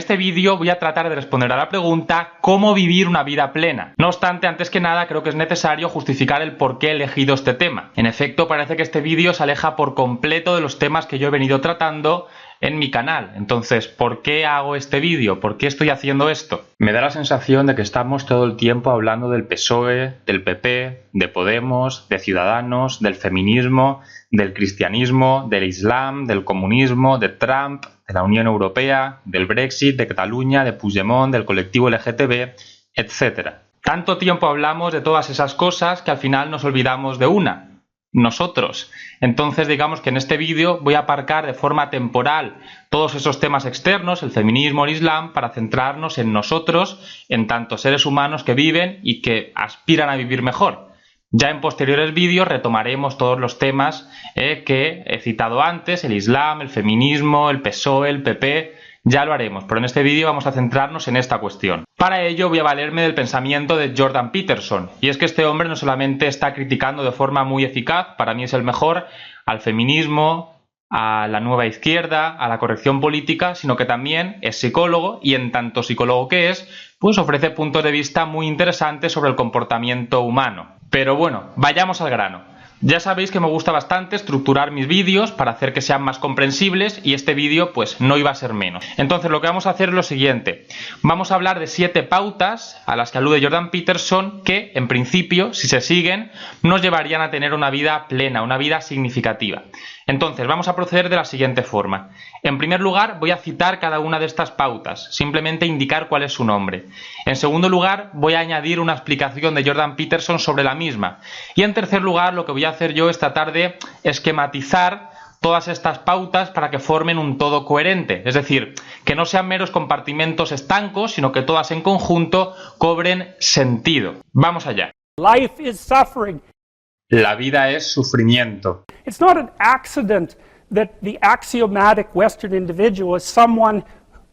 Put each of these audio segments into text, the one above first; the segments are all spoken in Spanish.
este vídeo voy a tratar de responder a la pregunta ¿cómo vivir una vida plena? No obstante, antes que nada, creo que es necesario justificar el por qué he elegido este tema. En efecto, parece que este vídeo se aleja por completo de los temas que yo he venido tratando en mi canal. Entonces, ¿por qué hago este vídeo? ¿Por qué estoy haciendo esto? Me da la sensación de que estamos todo el tiempo hablando del PSOE, del PP, de Podemos, de Ciudadanos, del feminismo, del cristianismo, del Islam, del comunismo, de Trump, de la Unión Europea, del Brexit, de Cataluña, de Puigdemont, del colectivo LGTB, etc. Tanto tiempo hablamos de todas esas cosas que al final nos olvidamos de una: nosotros. Entonces, digamos que en este vídeo voy a aparcar de forma temporal todos esos temas externos, el feminismo, el Islam, para centrarnos en nosotros, en tanto seres humanos que viven y que aspiran a vivir mejor. Ya en posteriores vídeos retomaremos todos los temas que he citado antes: el Islam, el feminismo, el PSOE, el PP. Ya lo haremos, pero en este vídeo vamos a centrarnos en esta cuestión. Para ello voy a valerme del pensamiento de Jordan Peterson, y es que este hombre no solamente está criticando de forma muy eficaz, para mí es el mejor, al feminismo, a la nueva izquierda, a la corrección política, sino que también es psicólogo, y en tanto psicólogo que es, pues ofrece puntos de vista muy interesantes sobre el comportamiento humano. Pero bueno, vayamos al grano. Ya sabéis que me gusta bastante estructurar mis vídeos para hacer que sean más comprensibles, y este vídeo pues no iba a ser menos. Entonces lo que vamos a hacer es lo siguiente: vamos a hablar de 7 pautas a las que alude Jordan Peterson que, en principio, si se siguen, nos llevarían a tener una vida plena, una vida significativa. Entonces vamos a proceder de la siguiente forma. En primer lugar, voy a citar cada una de estas pautas, simplemente indicar cuál es su nombre. En segundo lugar, voy a añadir una explicación de Jordan Peterson sobre la misma. Y en tercer lugar, lo que voy a hacer yo es tratar de esquematizar todas estas pautas para que formen un todo coherente. Es decir, que no sean meros compartimentos estancos, sino que todas en conjunto cobren sentido. Vamos allá. Life is suffering. La vida es sufrimiento. It's not an accident that the axiomatic Western individual is someone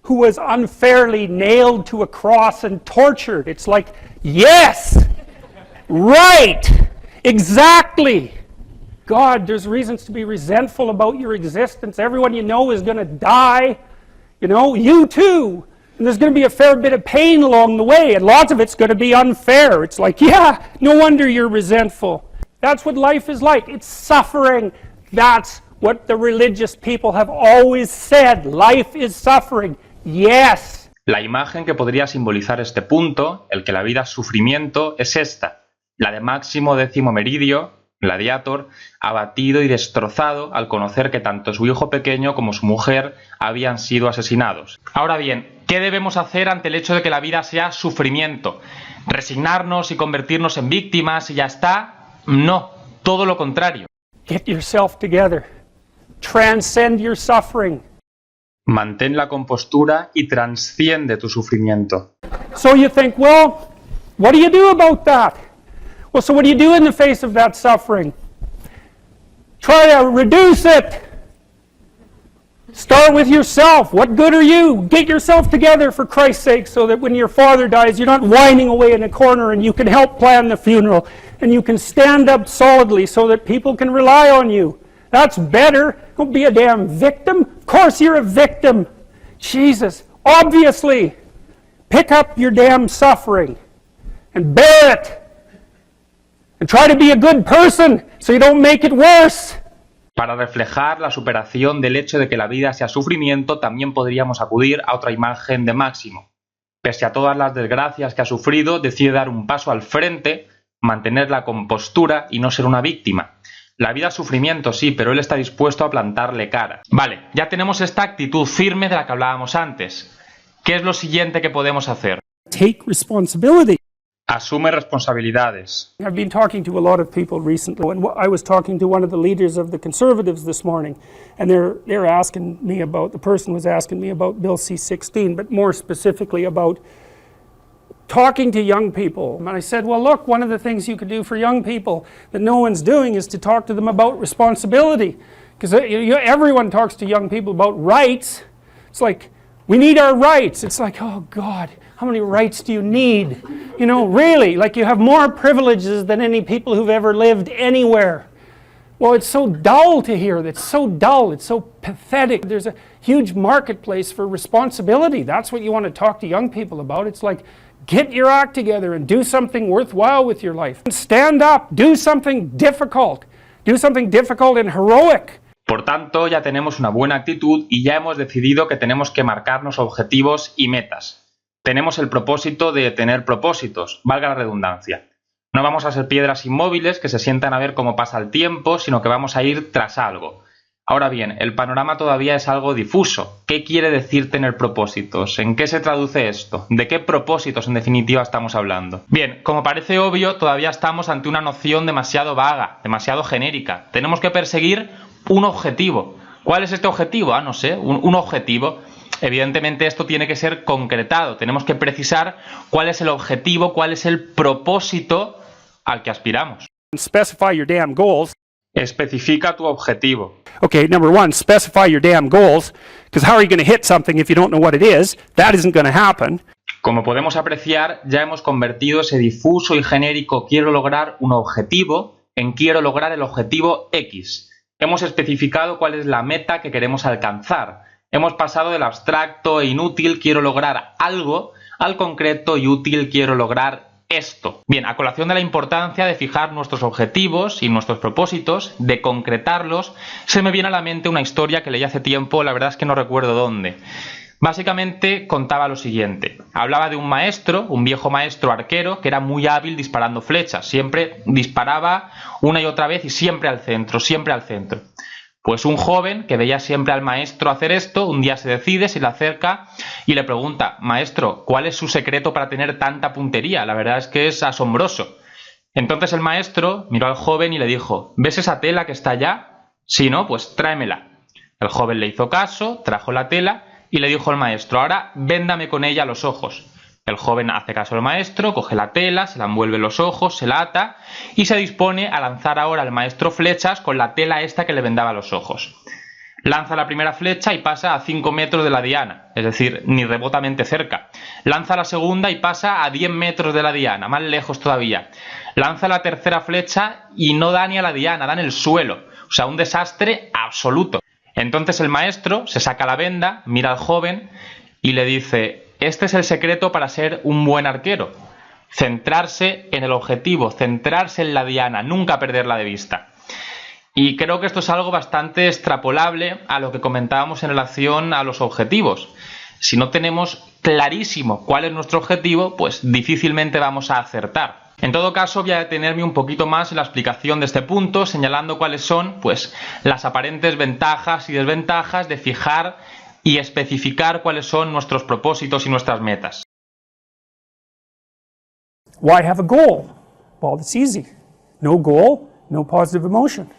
who was unfairly nailed to a cross and tortured. It's like, yes, right, exactly. God, there's reasons to be resentful about your existence. Everyone you know is going to die. You know, you too. And there's going to be a fair bit of pain along the way, and lots of it's going to be unfair. It's like, yeah, no wonder you're resentful. That's what life is like. It's suffering. That's what the religious people have always said. Life is suffering. Yes. La imagen que podría simbolizar este punto, el que la vida es sufrimiento, es esta: la de Máximo Décimo Meridio, gladiator, abatido y destrozado al conocer que tanto su hijo pequeño como su mujer habían sido asesinados. Ahora bien, ¿qué debemos hacer ante el hecho de que la vida sea sufrimiento? ¿Resignarnos y convertirnos en víctimas y ya está? No, todo lo contrario. Get yourself together. Transcend your suffering. Mantén la compostura y transciende tu sufrimiento. So you think, well, what do you do about that? Well, so what do you do in the face of that suffering? Try to reduce it. Start with yourself. What good are you? Get yourself together, for Christ's sake, so that when your father dies, you're not whining away in a corner, and you can help plan the funeral, and you can stand up solidly so that people can rely on you. That's better. Don't be a damn victim. Of course you're a victim. Jesus, obviously. Pick up your damn suffering and bear it. And try to be a good person so you don't make it worse. Para reflejar la superación del hecho de que la vida sea sufrimiento, también podríamos acudir a otra imagen de Máximo. Pese a todas las desgracias que ha sufrido, decide dar un paso al frente, mantener la compostura y no ser una víctima. La vida es sufrimiento, sí, pero él está dispuesto a plantarle cara. Vale, ya tenemos esta actitud firme de la que hablábamos antes. ¿Qué es lo siguiente que podemos hacer? Take responsibility. Asume responsabilidades. I've been talking to a lot of people recently, and I was talking to one of the leaders of the Conservatives this morning, and they're asking me about, the person was asking me about Bill C-16, but more specifically about talking to young people. And I said, well, look, one of the things you could do for young people that no one's doing is to talk to them about responsibility. Because everyone talks to young people about rights. It's like, we need our rights. It's like, oh God, how many rights do you need? You know, really, like you have more privileges than any people who've ever lived anywhere. Well, it's so dull to hear. It's so dull. It's so pathetic. There's a huge marketplace for responsibility. That's what you want to talk to young people about. It's like, get your act together and do something worthwhile with your life. Stand up, do something difficult and heroic. Por tanto, ya tenemos una buena actitud y ya hemos decidido que tenemos que marcarnos objetivos y metas. Tenemos el propósito de tener propósitos, valga la redundancia. No vamos a ser piedras inmóviles que se sientan a ver cómo pasa el tiempo, sino que vamos a ir tras algo. Ahora bien, el panorama todavía es algo difuso. ¿Qué quiere decir tener propósitos? ¿En qué se traduce esto? ¿De qué propósitos en definitiva estamos hablando? Bien, como parece obvio, todavía estamos ante una noción demasiado vaga, demasiado genérica. Tenemos que perseguir un objetivo. ¿Cuál es este objetivo? No sé, un objetivo. Evidentemente esto tiene que ser concretado. Tenemos que precisar cuál es el objetivo, cuál es el propósito al que aspiramos. Specify your damn goals. Especifica tu objetivo. Okay, number one, specify your damn goals, because how are you going to hit something if you don't know what it is? That isn't going to happen. Como podemos apreciar, ya hemos convertido ese difuso y genérico quiero lograr un objetivo en quiero lograr el objetivo X. Hemos especificado cuál es la meta que queremos alcanzar. Hemos pasado del abstracto e inútil quiero lograr algo al concreto y útil quiero lograr esto. Bien, a colación de la importancia de fijar nuestros objetivos y nuestros propósitos, de concretarlos, se me viene a la mente una historia que leí hace tiempo, la verdad es que no recuerdo dónde. Básicamente contaba lo siguiente. Hablaba de un maestro, un viejo maestro arquero, que era muy hábil disparando flechas. Siempre disparaba una y otra vez y siempre al centro, siempre al centro. Pues un joven que veía siempre al maestro hacer esto, un día se decide, se le acerca y le pregunta: maestro, ¿cuál es su secreto para tener tanta puntería? La verdad es que es asombroso. Entonces el maestro miró al joven y le dijo: ¿ves esa tela que está allá? Si no, pues tráemela. El joven le hizo caso, trajo la tela y le dijo al maestro: ahora véndame con ella los ojos. El joven hace caso al maestro, coge la tela, se la envuelve en los ojos, se la ata y se dispone a lanzar ahora al maestro flechas con la tela esta que le vendaba los ojos. Lanza la primera flecha y pasa a 5 metros de la diana, es decir, ni remotamente cerca. Lanza la segunda y pasa a 10 metros de la diana, más lejos todavía. Lanza la tercera flecha y no da ni a la diana, da en el suelo. O sea, un desastre absoluto. Entonces el maestro se saca la venda, mira al joven y le dice: este es el secreto para ser un buen arquero. Centrarse en el objetivo, centrarse en la diana, nunca perderla de vista. Y creo que esto es algo bastante extrapolable a lo que comentábamos en relación a los objetivos. Si no tenemos clarísimo cuál es nuestro objetivo, pues difícilmente vamos a acertar. En todo caso, voy a detenerme un poquito más en la explicación de este punto, señalando cuáles son, pues, las aparentes ventajas y desventajas de fijar y especificar cuáles son nuestros propósitos y nuestras metas. Why have a goal? Well, it's easy. No goal, no positive emotion.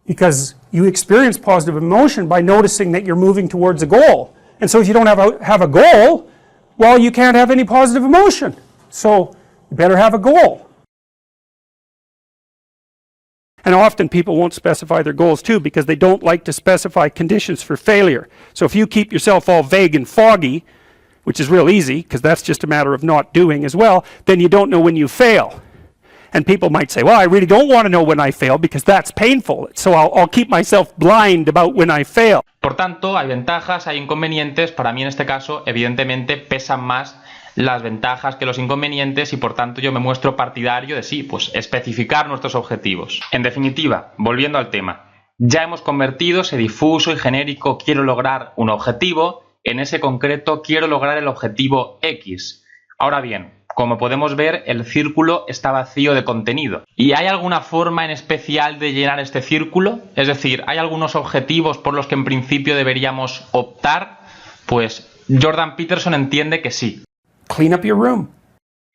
Because you experience positive emotion by noticing that you're moving towards a goal. And so if you don't have a goal, well, you can't have any positive emotion. So you better have a goal. And often people won't specify their goals too because they don't like to specify conditions for failure. So if you keep yourself all vague and foggy, which is real easy because that's just a matter of not doing as well, then you don't know when you fail. And people might say, well, I really don't want to know when I fail because that's painful. So I'll keep myself blind about when I fail. Por tanto, hay ventajas, hay inconvenientes. Para mí en este caso, evidentemente, pesan más las ventajas que los inconvenientes y por tanto yo me muestro partidario de sí, pues especificar nuestros objetivos. En definitiva, volviendo al tema, ya hemos convertido ese difuso y genérico quiero lograr un objetivo en ese concreto quiero lograr el objetivo X. Ahora bien, como podemos ver, el círculo está vacío de contenido. ¿Y hay alguna forma en especial de llenar este círculo? Es decir, ¿hay algunos objetivos por los que en principio deberíamos optar? Pues Jordan Peterson entiende que sí. Clean up your room.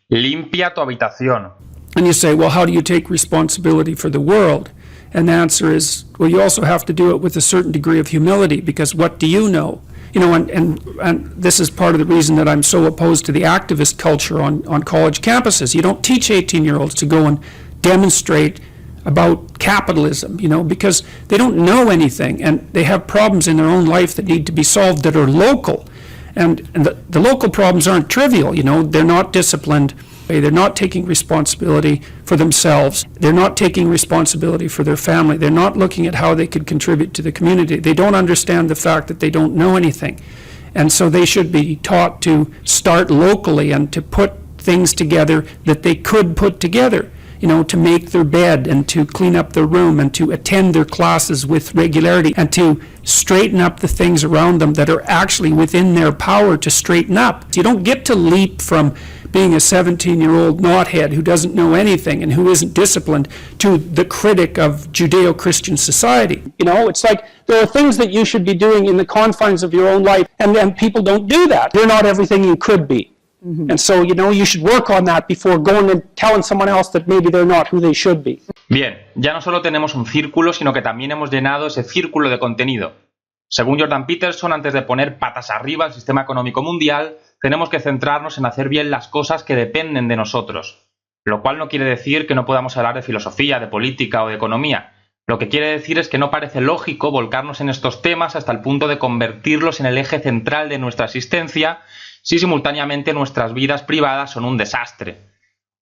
Limpia tu habitación. And you say, well, how do you take responsibility for the world? And the answer is, well, you also have to do it with a certain degree of humility, because what do you know? You know, and this is part of the reason that I'm so opposed to the activist culture on college campuses. You don't teach 18-year-olds to go and demonstrate about capitalism, you know, because they don't know anything and they have problems in their own life that need to be solved that are local. And the local problems aren't trivial, you know, they're not disciplined, they're not taking responsibility for themselves, they're not taking responsibility for their family, they're not looking at how they could contribute to the community, they don't understand the fact that they don't know anything. And so they should be taught to start locally and to put things together that they could put together, you know, to make their bed and to clean up their room and to attend their classes with regularity and to straighten up the things around them that are actually within their power to straighten up. You don't get to leap from being a 17-year-old knothead who doesn't know anything and who isn't disciplined to the critic of Judeo-Christian society. You know, it's like there are things that you should be doing in the confines of your own life, and then people don't do that. You're not everything you could be. And so, you know, you should work on that before going and telling someone else that maybe they're not who they should be. Bien, ya no solo tenemos un círculo, sino que también hemos llenado ese círculo de contenido. Según Jordan Peterson, antes de poner patas arriba al sistema económico mundial, tenemos que centrarnos en hacer bien las cosas que dependen de nosotros. Lo cual no quiere decir que no podamos hablar de filosofía, de política o de economía. Lo que quiere decir es que no parece lógico volcarnos en estos temas hasta el punto de convertirlos en el eje central de nuestra existencia si simultáneamente nuestras vidas privadas son un desastre.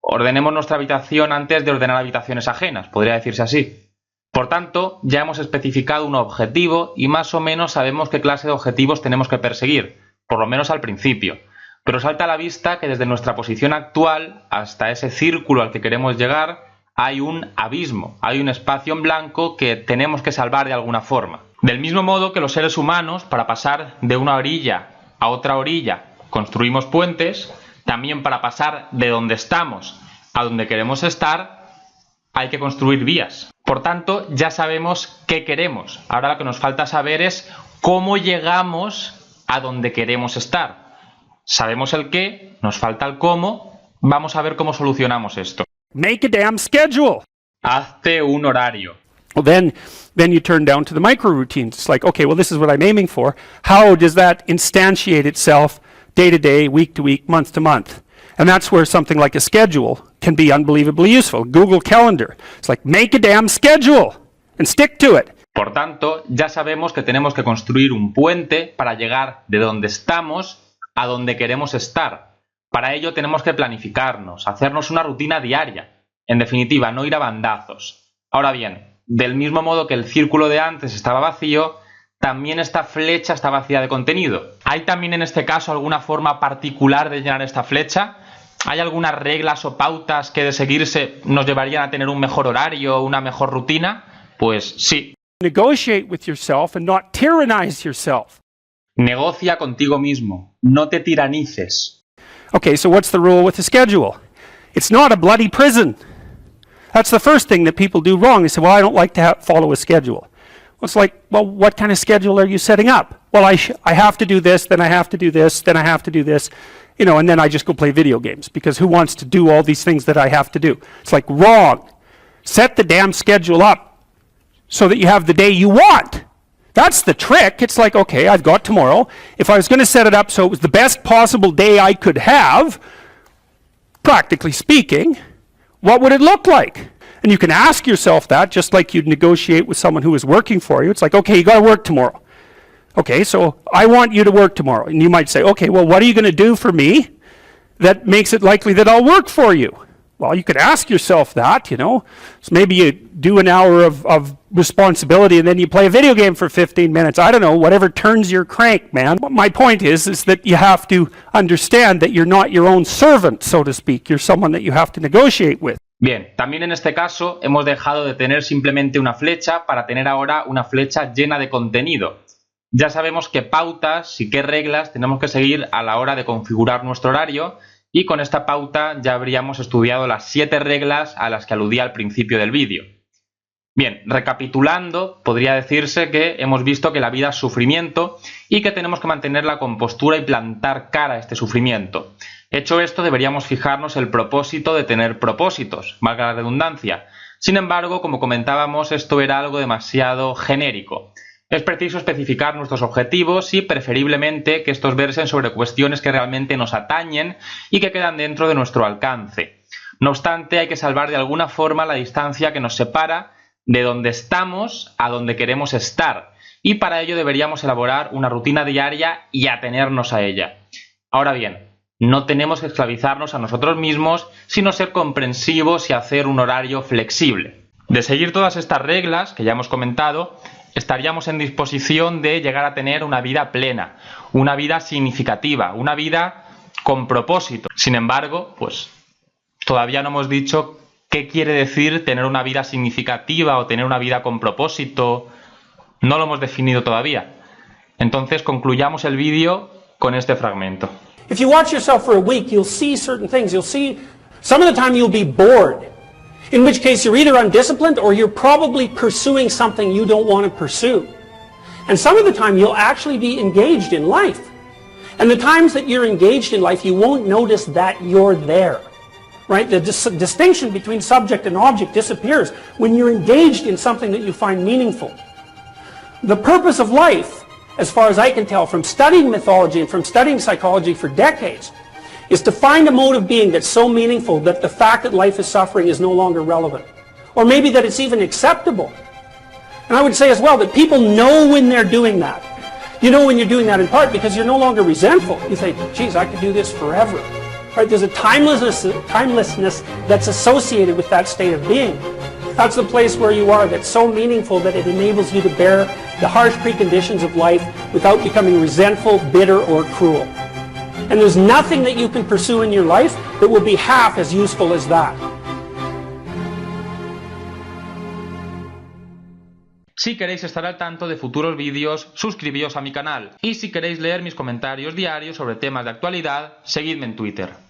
Ordenemos nuestra habitación antes de ordenar habitaciones ajenas, podría decirse así. Por tanto, ya hemos especificado un objetivo y más o menos sabemos qué clase de objetivos tenemos que perseguir, por lo menos al principio. Pero salta a la vista que desde nuestra posición actual hasta ese círculo al que queremos llegar hay un abismo, hay un espacio en blanco que tenemos que salvar de alguna forma. Del mismo modo que los seres humanos, para pasar de una orilla a otra orilla, construimos puentes, también para pasar de donde estamos a donde queremos estar, hay que construir vías. Por tanto, ya sabemos qué queremos. Ahora lo que nos falta saber es cómo llegamos a donde queremos estar. Sabemos el qué, nos falta el cómo. Vamos a ver cómo solucionamos esto. Make a damn schedule. Hazte un horario. Well, then you turn down to the micro routines. It's like, okay, well, this is what I'm aiming for. How does that instantiate itself day to day, week to week, month to month? And that's where something like a schedule can be unbelievably useful. Google Calendar. It's like, make a damn schedule and stick to it. Por tanto, ya sabemos que tenemos que construir un puente para llegar de donde estamos a donde queremos estar. Para ello tenemos que planificarnos, hacernos una rutina diaria. En definitiva, no ir a bandazos. Ahora bien, del mismo modo que el círculo de antes estaba vacío, también esta flecha está vacía de contenido. ¿Hay también en este caso alguna forma particular de llenar esta flecha? ¿Hay algunas reglas o pautas que de seguirse nos llevarían a tener un mejor horario o una mejor rutina? Pues sí. Negotiate with yourself and not tyrannize yourself. Negocia contigo mismo, no te tiranices. Okay, so what's the rule with the schedule? It's not a bloody prison. That's the first thing that people do wrong. They say, well, I don't like to follow a schedule. Well, it's like, well, what kind of schedule are you setting up? Well, I have to do this, then I have to do this, then I have to do this, you know, and then I just go play video games because who wants to do all these things that I have to do? It's like, wrong. Set the damn schedule up so that you have the day you want. That's the trick. It's like, okay, I've got tomorrow. If I was going to set it up so it was the best possible day I could have, practically speaking, what would it look like? And you can ask yourself that just like you'd negotiate with someone who is working for you. It's like, okay, you got to work tomorrow. Okay, so I want you to work tomorrow. And you might say, okay, well, what are you going to do for me that makes it likely that I'll work for you? Well, you could ask yourself that, you know. So maybe you do an hour of responsibility and then you play a video game for 15 minutes. I don't know, whatever turns your crank, man. My point is that you have to understand that you're not your own servant, so to speak. You're someone that you have to negotiate with. Bien, también en este caso hemos dejado de tener simplemente una flecha para tener ahora una flecha llena de contenido. Ya sabemos qué pautas y qué reglas tenemos que seguir a la hora de configurar nuestro horario y con esta pauta ya habríamos estudiado las 7 reglas a las que aludía al principio del vídeo. Bien, recapitulando, podría decirse que hemos visto que la vida es sufrimiento y que tenemos que mantener la compostura y plantar cara a este sufrimiento. Hecho esto, deberíamos fijarnos el propósito de tener propósitos, valga la redundancia. Sin embargo, como comentábamos, esto era algo demasiado genérico. Es preciso especificar nuestros objetivos y, preferiblemente, que estos versen sobre cuestiones que realmente nos atañen y que quedan dentro de nuestro alcance. No obstante, hay que salvar de alguna forma la distancia que nos separa de donde estamos a donde queremos estar. y para ello deberíamos elaborar una rutina diaria y atenernos a ella. Ahora bien, no tenemos que esclavizarnos a nosotros mismos, sino ser comprensivos y hacer un horario flexible. De seguir todas estas reglas que ya hemos comentado, estaríamos en disposición de llegar a tener una vida plena, una vida significativa, una vida con propósito. Sin embargo, pues todavía no hemos dicho qué quiere decir tener una vida significativa o tener una vida con propósito. No lo hemos definido todavía. Entonces concluyamos el vídeo con este fragmento. If you watch yourself for a week, you'll see certain things. You'll see some of the time you'll be bored, in which case you're either undisciplined or you're probably pursuing something you don't want to pursue. And some of the time you'll actually be engaged in life. And the times that you're engaged in life, you won't notice that you're there. Right? The distinction between subject and object disappears when you're engaged in something that you find meaningful. The purpose of life, as far as I can tell from studying mythology and from studying psychology for decades, is to find a mode of being that's so meaningful that the fact that life is suffering is no longer relevant. Or maybe that it's even acceptable. And I would say as well that people know when they're doing that. You know when you're doing that in part because you're no longer resentful. You think, geez, I could do this forever. Right? There's a timelessness that's associated with that state of being. That's the place where you are that's so meaningful that it enables you to bear the harsh preconditions of life without becoming resentful, bitter, or cruel. And there's nothing that you can pursue in your life that will be half as useful as that. Si queréis estar al tanto de futuros vídeos, suscribíos a mi canal. Y si queréis leer mis comentarios diarios sobre temas de actualidad, seguidme en Twitter.